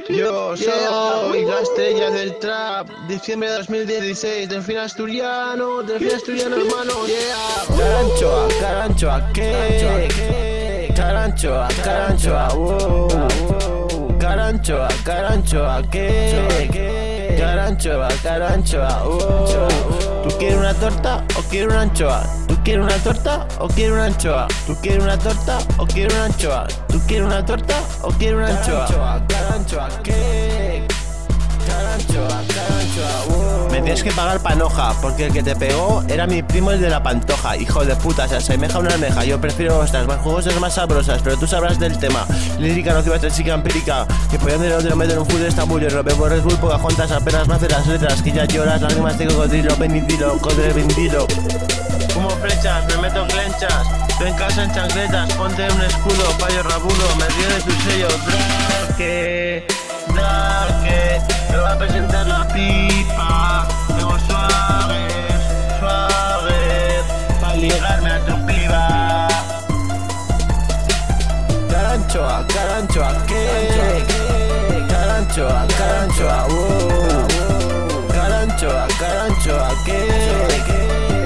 Yo soy la estrella del trap, diciembre de 2016, Delfín Asturiano, hermano, yeah. Caranchoa, caranchoa, ¿qué? Caranchoa, caranchoa, wow. Caranchoa, caranchoa, ¿qué? Caranchoa, caranchoa, wow. ¿Tú quieres una torta o quieres una anchoa? ¿Tú quieres una torta o quieres una anchoa? ¿Tú quieres una torta o quieres una anchoa? ¿Tú quieres una torta o quieres una anchoa? Caranchoa, caranchoa, ¿qué? Caranchoa, caranchoa, wow. Me tienes que pagar panoja, porque el que te pegó era mi primo el de la pantoja. Hijo de puta, se asemeja a una almeja. Yo prefiero ostras, más jugosas, más sabrosas, pero tú sabrás del tema. Lírica, nociva, chica empírica. Que podían de lo meter un full de estambulio. Robemos Red Bull, Pocahontas, apenas me hace las letras. Que ya lloras, lágrimas de cocodrilo, benidilo, codrevindilo. Fumo flechas, me meto clenchas. Tú en casa en chancletas, ponte un escudo, payo rabudo, me río de tu sello. Drake, me va a presentar la pipa. Tengo suave, pa' ligarme a tu piba. Caranchoa, caranchoa, ¿qué? Caranchoa, caranchoa, wow. Caranchoa, caranchoa, ¿qué?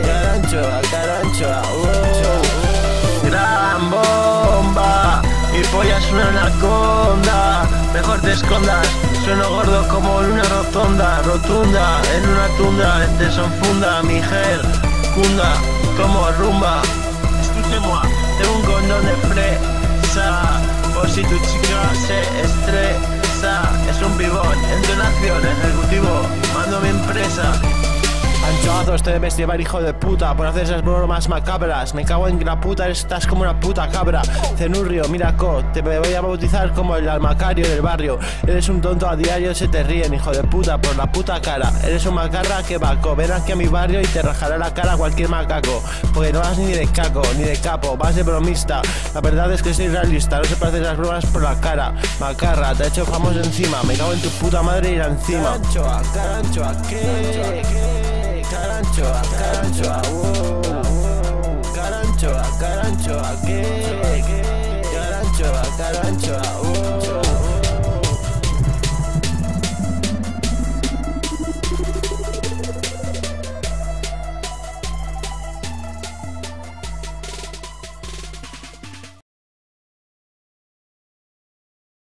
Caranchoa, caranchoa, wow. Gran bomba, mi polla es una anaconda. Mejor te escondas, sueno gordo como una rotonda. Rotunda, en una tundra, te son funda. Mi gel, cunda, como rumba. Escúcheme, tengo un condón de fresa, por si tu chica se estresa. Es un pibón, entonación, ejecutivo, mando mi empresa. Anchoazos te debes llevar, hijo de puta, por hacer esas bromas macabras. Me cago en la puta, estás como una puta cabra. Cenurrio, miraco, te voy a bautizar como el almacario del barrio. Eres un tonto, a diario se te ríen, hijo de puta, por la puta cara. Eres un macarra que vaco, ven aquí a mi barrio y te rajará la cara cualquier macaco. Porque no vas ni de caco, ni de capo, vas de bromista. La verdad es que soy realista, no se parecen las bromas por la cara. Macarra, te ha hecho famoso encima, me cago en tu puta madre y la encima. Caranchoa, caranchoa, ¿qué? Caranchoa, caranchoa, wow. Caranchoa, caranchoa, ¿qué? Caranchoa, caranchoa, wow.